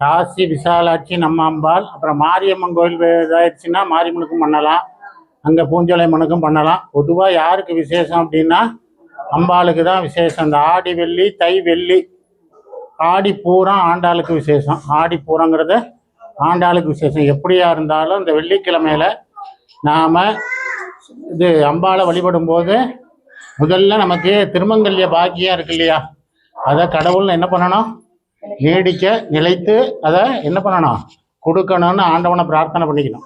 காசி விசாலாட்சி நம்ம அம்பாள். அப்புறம் மாரியம்மன் கோயில் இதாகிடுச்சுன்னா மாரியம்மனுக்கும் பண்ணலாம், அங்கே பூஞ்சோலை மனுக்கும் பண்ணலாம். பொதுவாக யாருக்கு விசேஷம் அப்படின்னா அம்பாளுக்கு தான் விசேஷம். இந்த ஆடி வெள்ளி, தை வெள்ளி, ஆடி பூரம் ஆண்டாளுக்கு விசேஷம். ஆடி பூரங்கிறது ஆண்டாளுக்கு விசேஷம். எப்படியா இருந்தாலும் இந்த வெள்ளிக்கிழமையில நாம் இது அம்பாளை வழிபடும் போது முதல்ல நமக்கு திருமங்கல்ய பாக்கியம் இருக்கு இல்லையா, அதை கடவுள் என்ன பண்ணணும், நீடிக்க நிலைத்து அதை என்ன பண்ணணும், கொடுக்கணும்னு ஆண்டவனை பிரார்த்தனை பண்ணிக்கணும்.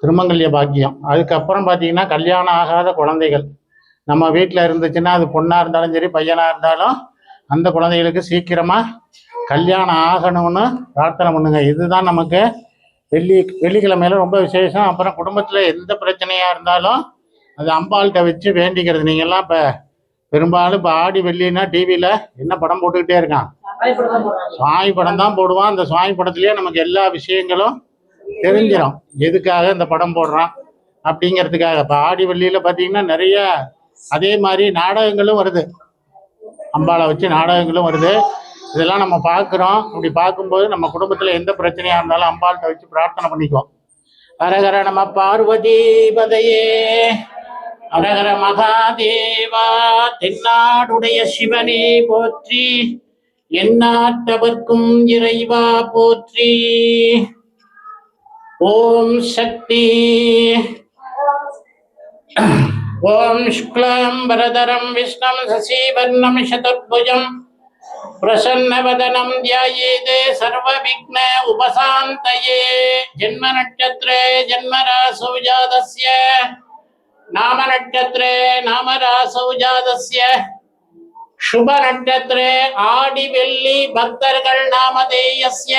திருமங்கல்ய பாக்கியம். அதுக்கப்புறம் பார்த்தீங்கன்னா கல்யாணம் ஆகாத குழந்தைகள் நம்ம வீட்டில் இருந்துச்சுன்னா அது பொண்ணாக இருந்தாலும் சரி பையனாக இருந்தாலும் அந்த குழந்தைகளுக்கு சீக்கிரமாக கல்யாணம் ஆகணும்னு பிரார்த்தனை பண்ணுங்க. இதுதான் நமக்கு வெள்ளிக்கிழமையில ரொம்ப விசேஷம். அப்புறம் குடும்பத்தில் எந்த பிரச்சனையாக இருந்தாலும் அது அம்பாள்கிட்ட வச்சு வேண்டிக்கிறது. நீங்கள்லாம் இப்போ பெரும்பாலும் இப்போ ஆடி வெள்ளின்னா டிவியில் என்ன படம் போட்டுக்கிட்டே இருக்கான், சுவாமி படம் தான் போடுவான். அந்த சுவாமி படத்துலேயே நமக்கு எல்லா விஷயங்களும் தெரிஞ்சிடும், எதுக்காக இந்த படம் போடுறான் அப்படிங்கிறதுக்காக. இப்போ ஆடி வெள்ளியில் பார்த்தீங்கன்னா நிறைய அதே மாதிரி நாடகங்களும் வருது, அம்பாளை வச்சு நாடகங்களும் வருது. இதெல்லாம் நம்ம பார்க்குறோம். அப்படி பார்க்கும்போது நம்ம குடும்பத்தில் எந்த பிரச்சனையாக இருந்தாலும் அம்பாள்கிட்ட வச்சு பிரார்த்தனை பண்ணிக்குவோம். ஹரஹர நம பார்வதி பதையே, ஹரஹர மகாதேவா. தென்னாடுடைய சிவனே போற்றி, எந்நாட்டவர்க்கும் இறைவா போற்றி. ஓம் சக்தி. ஓம் சுக்லாம் வரதரம் விஷ்ணம் சசிவர்ணம் சதுர்புஜம் பிரசன்னவதனம் த்யாயேதே சர்வவிக்ன உபசாந்தயே. ஜன்ம நட்சத்திரே ஜன்மராசௌ ஜாதஸ்ய, நாம நட்சத்திரே நாமராசௌ ஜாதஸ்ய, சுப நட்சத்திரே ஆடி வெள்ளி பக்தர்கள் நாமதேயஸ்ய,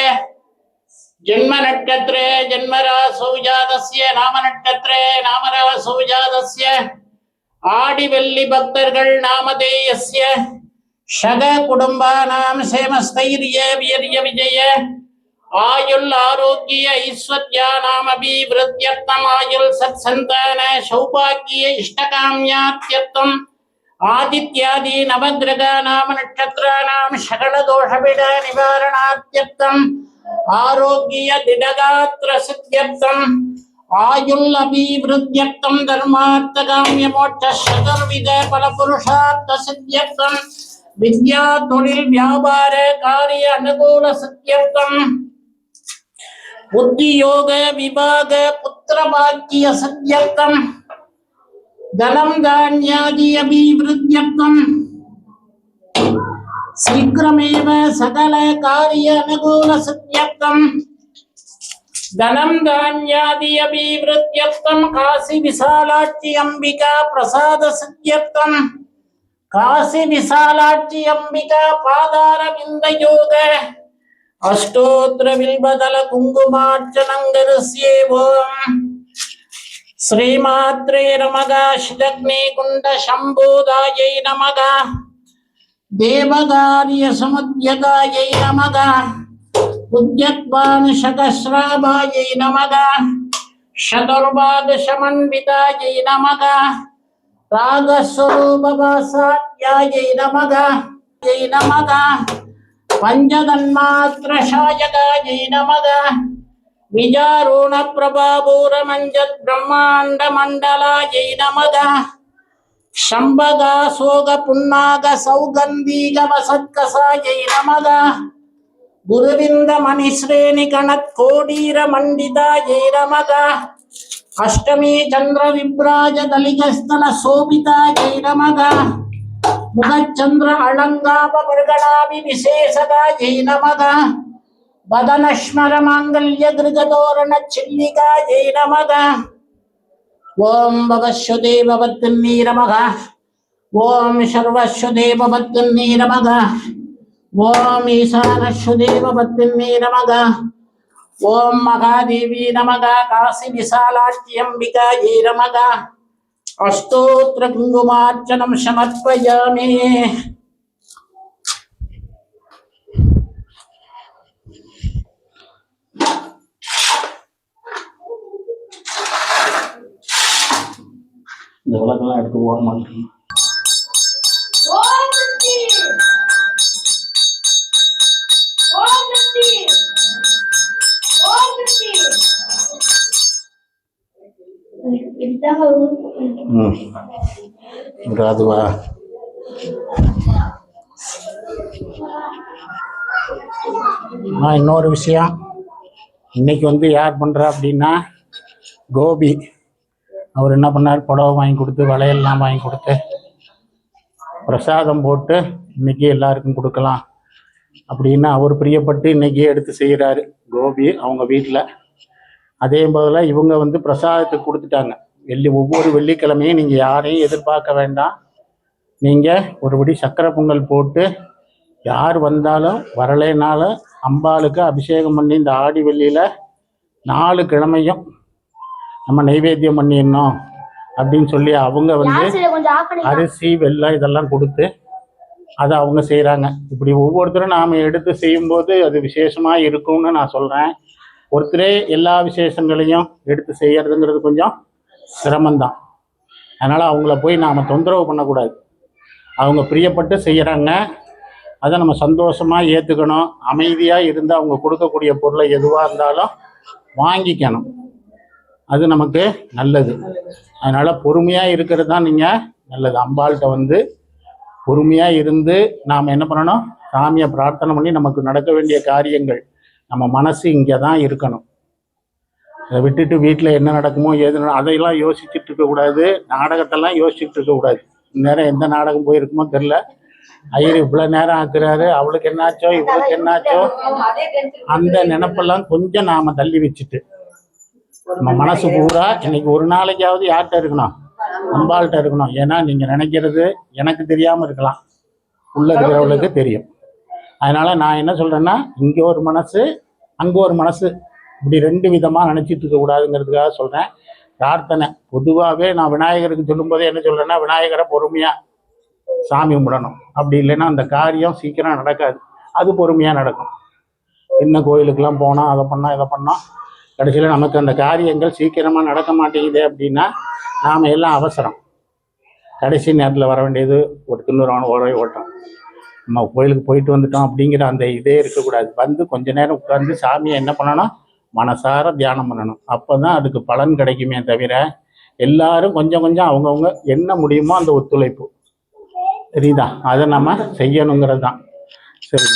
ஜன்ம நட்சத்திரே ஜன்மராசௌ ஜாதஸ்ய, நாம நட்சத்திரே நாமராசௌ ஜாதஸ்ய, ஆடி வெள்ளி பக்தர்கள் நாமதேயஸ்ய. ஷக குடும்பானாம் சேமஸ்தைரிய வீரிய விஜய ஆயுள் ஆரோக்கிய ஐஸ்வர்யானாம் அபிவிருத்யர்த்தம் ஆயுள் சத்சந்தான சௌபாகிய இஷ்டகாம்யாத்யர்த்தம் ஆதித்யாதி நவகிரகானாம் நட்சத்திரானாம் சகல தோஷபிட நிவாரணாத்யர்த்தம் ஆரோக்கிய திடகாத்திர சித்யர்த்தம் ஆயுள் அபிவிருத்யர்த்தம் தர்மார்த்த காமிய மோட்ச சதுர்வித பல புருஷார்த்த சித்யர்த்தம் வித்யா தொழில் வியாபார காரிய அனுகூல சித்யர்த்தம் புத்தியோக விபாக புத்திர பாக்கிய சித்யர்த்தம் தனம் தான்யாதி அபிவிருத்யர்த்தம் சீக்கிரமேவ சகல காரிய அனுகூல சித்யர்த்தம் தனம் தான்யாதி அபிவிருத்யர்த்தம் காசி விசாலாட்சி அம்பிகா பிரசாத சித்யர்த்தம் காசி விசாலாட்சி அம்பிகா பாதார விந்த யோக அஷ்டோத்திர வில்பதல குங்குமார்ச்சனங்கருஸ்யேவோம் ஸ்ரீமாத்ரே நமக சிதக்னி குண்ட சம்பூதாயை நமக தேவகாரிய சமுத்யகாயை நமக உத்யத்வான் சகஸ்ராபாயை நமக சதுர்பாக சமன்விதாயை நமக ராகஸ்வரூபவாசாத்யாயை நமக ஜை நமக பஞ்சதன்மாத்ர சாயகாயை நமக विजारूण प्रभापूरमञ्जत् ब्रह्माण्ड मण्डलायै नमः शम्भगा सोग पुन्नाग सौगन्धीग वसत्कसायै नमः गुरुविंद मणिश्रेणी गणत् कोडीर मंडितायै नमः अष्टमी चंद्र विभ्राज दलितस्थल शोभितायै नमः मुखचंद्र अलंगाप वर्गणाभि विशेषतायै नमः वदनश्मर मांगल्य गृगतोरण चिल्लिकायै नमः ओम भवश्वते भवत्तन्नी नमः ओम सर्वश्वते भवत्तन्नी नमः ओम ईशानश्वदेव पत्नी नमः ओम महादेवी नमः काशी विशालाक्षी अंबिकायै नमः अष्टोत्र कुंकुमार्चनं समर्पयामि இதெல்லாம் எடுத்து ஓட மாட்டேன் அதுவா இன்னொரு விஷயம் இன்னைக்கு வந்து யார் பண்றா அப்படின்னா கோபி அவர் என்ன பண்ணார், புடவை வாங்கி கொடுத்து வளையல்லாம் வாங்கி கொடுத்து பிரசாதம் போட்டு இன்னைக்கு எல்லாருக்கும் கொடுக்கலாம் அப்படின்னு அவர் பிரியப்பட்டு இன்னைக்கே எடுத்து செய்கிறாரு கோபி அவங்க வீட்டில். அதே போல் இவங்க வந்து பிரசாதத்துக்கு கொடுத்துட்டாங்க. ஒவ்வொரு வெள்ளிக்கிழமையும் நீங்கள் யாரையும் எதிர்பார்க்க வேண்டாம். நீங்கள் ஒருபடி சக்கரை பொங்கல் போட்டு யார் வந்தாலும் வரலைனாலும் அம்பாளுக்கு அபிஷேகம் பண்ணி இந்த ஆடி வெள்ளியில் 4 கிழமையும் நம்ம நைவேத்தியம் பண்ணிடணும் அப்படின்னு சொல்லி அவங்க வந்து அரிசி வெல்லம் இதெல்லாம் கொடுத்து அதை அவங்க செய்கிறாங்க. இப்படி ஒவ்வொருத்தரும் நாம் எடுத்து செய்யும்போது அது விசேஷமாக இருக்கும்னு நான் சொல்கிறேன். ஒருத்தரே எல்லா விசேஷங்களையும் எடுத்து செய்யறதுங்கிறது கொஞ்சம் சிரமந்தான். அதனால் அவங்கள போய் நாம் தொந்தரவு பண்ணக்கூடாது. அவங்க பிரியப்பட்டு செய்கிறாங்க, அதை நம்ம சந்தோஷமாக ஏற்றுக்கணும். அமைதியாக இருந்து அவங்க கொடுக்கக்கூடிய பொருளை எதுவாக இருந்தாலும் வாங்கிக்கணும். அது நமக்கு நல்லது. அதனால் பொறுமையாக இருக்கிறது தான் நீங்கள் நல்லது. அம்பாள்கிட்ட வந்து பொறுமையாக இருந்து நாம் என்ன பண்ணணும், சாமியை பிரார்த்தனை பண்ணி நமக்கு நடக்க வேண்டிய காரியங்கள் நம்ம மனசு இங்கே தான் இருக்கணும். அதை விட்டுட்டு வீட்டில் என்ன நடக்குமோ ஏது அதையெல்லாம் யோசிச்சுட்டு இருக்கக்கூடாது. நாடகத்தெல்லாம் யோசிச்சுட்டு இருக்கக்கூடாது. இந்நேரம் எந்த நாடகம் போயிருக்குமோ தெரில. ஐயர் இவ்வளோ நேரம் ஆக்குறாரு, அவளுக்கு என்னாச்சோ இவளுக்கு என்னாச்சோ, அந்த நினப்பெல்லாம் கொஞ்சம் நாம் தள்ளி வச்சுட்டு நம்ம மனசு பூரா இன்னைக்கு ஒரு நாளைக்காவது யார்கிட்ட இருக்கணும், அம்பாள்கிட்ட இருக்கணும். ஏன்னா நீங்கள் நினைக்கிறது எனக்கு தெரியாமல் இருக்கலாம், உள்ளே இருக்கிறவளுக்கு தெரியும். அதனால் நான் என்ன சொல்கிறேன்னா, இங்கே ஒரு மனசு அங்கே ஒரு மனசு, இப்படி 2 விதமாக நினச்சிட்டு இருக்கக்கூடாதுங்கிறதுக்காக சொல்கிறேன். பிரார்த்தனை பொதுவாகவே நான் விநாயகருக்கு சொல்லும்போதே என்ன சொல்கிறேன்னா, விநாயகரை பொறுமையாக சாமி கும்பிடணும். அப்படி இல்லைன்னா அந்த காரியம் சீக்கிரம் நடக்காது. அது பொறுமையாக நடக்கும். இன்னும் கோயிலுக்கெல்லாம் போனோம், அதை பண்ணோம் இதை பண்ணோம், கடைசியில் நமக்கு அந்த காரியங்கள் சீக்கிரமாக நடக்க மாட்டேங்குது அப்படின்னா நாம் எல்லாம் அவசரம். கடைசி நேரத்தில் வர வேண்டியது ஒரு திண்ணூறான ஓட்டம். நம்ம கோயிலுக்கு போயிட்டு வந்துட்டோம் அப்படிங்கிற அந்த இதே இருக்கக்கூடாது. வந்து கொஞ்ச நேரம் உட்காந்து சாமியை என்ன பண்ணணும், மனசார தியானம் பண்ணணும். அப்போ தான் அதுக்கு பலன் கிடைக்குமே தவிர எல்லாரும் கொஞ்சம் கொஞ்சம் அவங்கவுங்க என்ன முடியுமோ அந்த ஒத்துழைப்பு தெரியுதா, அதை நம்ம செய்யணுங்கிறது தான். சரி,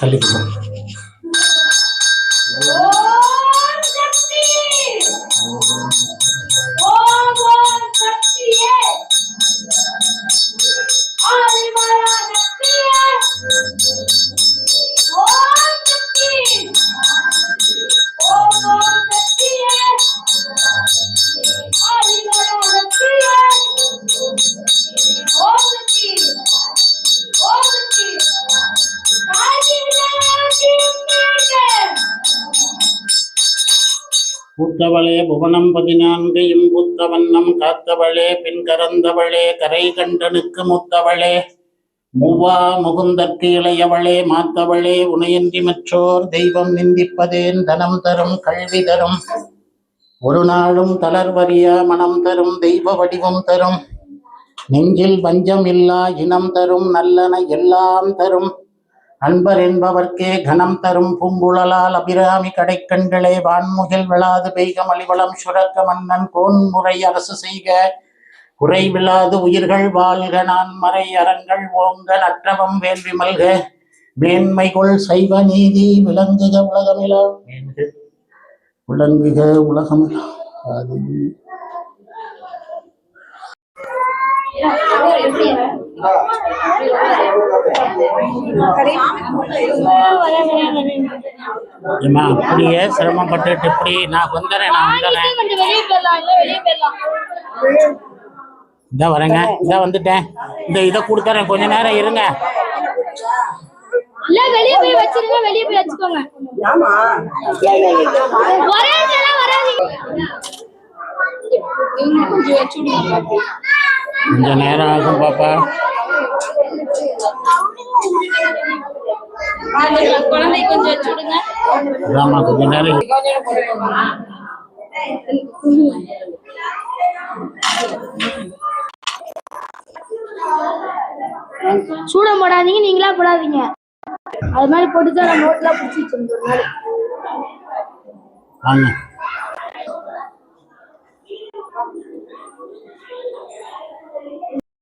தள்ளிக்கலாம். பூத்தவளே புவனம் 14 பூத்த வண்ணம் காத்தவளே பின் கறந்தவளே கரை கண்டனுக்கு மூத்தவளே மூவா முகுந்தற்கு இளையவளே மாத்தவளே உனையன்றி மற்றோர் தெய்வம் நிந்திப்பதேன் தனம் தரும் கல்வி தரும் ஒரு நாளும் தளர்வறிய மனம் தரும் தெய்வ வடிவம் தரும் நெஞ்சில் வஞ்சம் இல்லா இனம் தரும் நல்லன எல்லாம் தரும் அன்பர் என்பவர்க்கே கணம் தரும் பூங்குழலால் அபிராமி கடைக்கண்களே வான்முகில் விழாது பெய்க மலிவளம் சுரக்க மன்னன் கோன்முறை அரசு செய்க குறைவில்லாது உயிர்கள் வாழ்க நான் மறை அறங்கள் ஓங்க நற்றவம் வேள்வி மல்க மேன்மைகொள் சைவ நீதி விளங்குக உலகமிலா விளங்குக உலகமிலா அது அப்படியே சிரமப்பட்டு இப்படி நான் வந்துடுறேன் இத வரேங்க இத வந்துட்டேன் இதை கொடுத்துறேன் கொஞ்ச நேரம் இருங்க வெளியே போய் வச்சிருங்க வெளியே போய் வச்சுக்கோங்க கொஞ்ச நேரம் ஆகும் பாப்பா குழந்தை கொஞ்சம் வச்சு விடுங்க ஆமா கொஞ்ச நேரம் சூட போடாதீங்க நீங்களா போடாதீங்க அது மாதிரி போட்டுதான் நம்ம நோட்லாம் பிடிச்சி வச்சிருந்தோம்